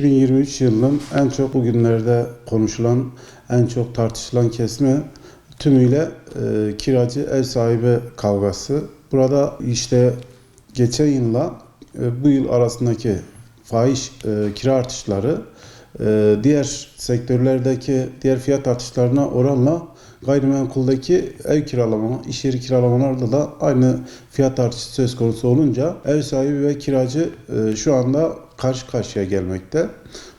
2023 yılının en çok bugünlerde konuşulan, en çok tartışılan kesimi tümüyle kiracı ev sahibi kavgası. Burada işte geçen yılla bu yıl arasındaki fahiş kira artışları diğer sektörlerdeki diğer fiyat artışlarına oranla gayrimenkuldeki ev kiralama, iş yeri kiralamalarda da aynı fiyat artışı söz konusu olunca ev sahibi ve kiracı şu anda karşı karşıya gelmekte.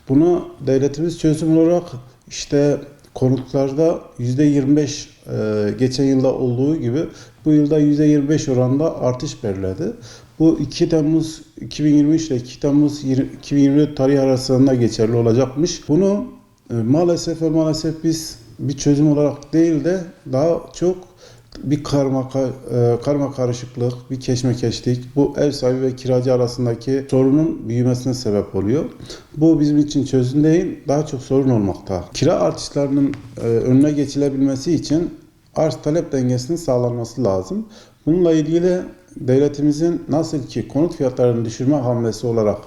Bunu devletimiz çözüm olarak işte konutlarda %25 geçen yılda olduğu gibi bu yılda %25 oranında artış belirledi. Bu 2 Temmuz 2023 ile 2 Temmuz 2024 tarihi arasında geçerli olacakmış. Bunu maalesef biz bir çözüm olarak değil de daha çok bir karma karışıklık, bir keşmekeşlik bu ev sahibi ve kiracı arasındaki sorunun büyümesine sebep oluyor. Bu bizim için çözüm değil, daha çok sorun olmakta. Kira artışlarının önüne geçilebilmesi için arz talep dengesinin sağlanması lazım. Bununla ilgili devletimizin nasıl ki konut fiyatlarını düşürme hamlesi olarak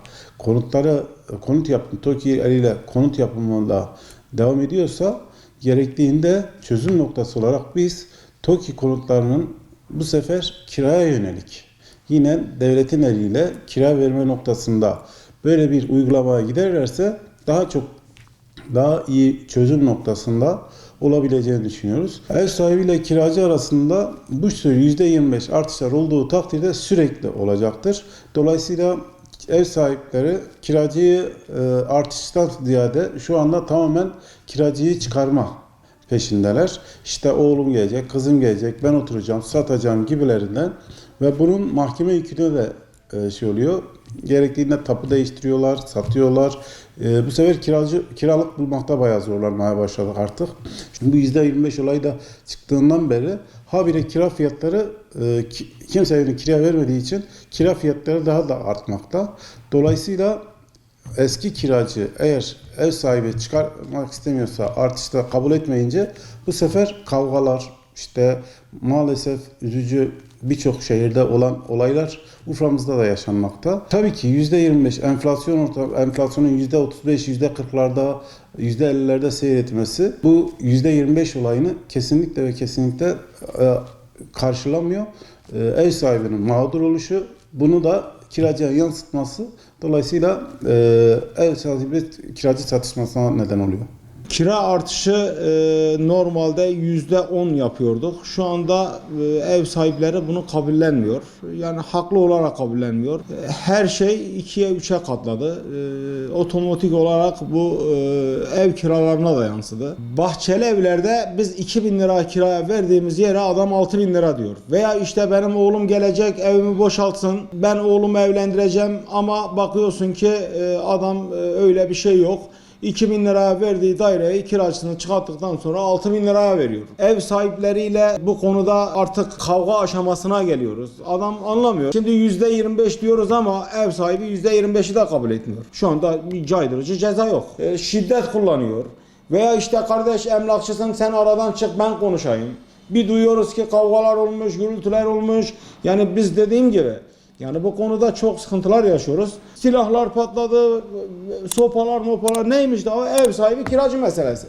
TOKİ eliyle konut yapımında devam ediyorsa gerektiğinde çözüm noktası olarak biz TOKİ konutlarının bu sefer kiraya yönelik yine devletin eliyle kira verme noktasında böyle bir uygulamaya giderlerse daha iyi çözüm noktasında olabileceğini düşünüyoruz. Ev sahibiyle kiracı arasında bu tür %25 artışlar olduğu takdirde sürekli olacaktır. Dolayısıyla ev sahipleri kiracıyı artıştan ziyade şu anda tamamen kiracıyı çıkarma peşindeler. İşte oğlum gelecek, kızım gelecek, ben oturacağım, satacağım gibilerinden ve bunun mahkeme yüküne de oluyor. Gerektiğinde tapu değiştiriyorlar, satıyorlar. Bu sefer kiralık bulmakta bayağı zorlanmaya başladık artık. Şimdi bu %25 olayı da çıktığından beri habire kira fiyatları kimse evine kira vermediği için kira fiyatları daha da artmakta. Dolayısıyla eski kiracı eğer ev sahibi çıkarmak istemiyorsa artışta kabul etmeyince bu sefer kavgalar işte maalesef üzücü birçok şehirde olan olaylar Urfa'mızda da yaşanmakta. Tabii ki %25 enflasyonun %35, %40'larda, %50'lerde seyretmesi bu %25 olayını kesinlikle karşılamıyor. Ev sahibinin mağdur oluşu bunu da kiracıya yansıtması dolayısıyla ev sahibi kiracı çatışmasına neden oluyor. Kira artışı normalde %10 yapıyorduk. Şu anda ev sahipleri bunu kabullenmiyor. Yani haklı olarak kabullenmiyor. Her şey 2'ye 3'e katladı. Otomatik olarak bu ev kiralarına da yansıdı. Bahçeli evlerde biz 2.000 lira kiraya verdiğimiz yere adam 6.000 lira diyor. Veya işte benim oğlum gelecek evimi boşaltsın, ben oğlumu evlendireceğim ama bakıyorsun ki adam öyle bir şey yok. 2.000 liraya verdiği daireyi kiracısını çıkarttıktan sonra 6.000 liraya veriyor. Ev sahipleriyle bu konuda artık kavga aşamasına geliyoruz. Adam anlamıyor. Şimdi %25 diyoruz ama ev sahibi %25'i de kabul etmiyor. Şu anda bir caydırıcı ceza yok. Şiddet kullanıyor. Veya işte kardeş emlakçısın sen aradan çık ben konuşayım. Bir duyuyoruz ki kavgalar olmuş, gürültüler olmuş. Yani biz dediğim gibi yani bu konuda çok sıkıntılar yaşıyoruz. Silahlar patladı, sopalar neymiş daha ev sahibi kiracı meselesi.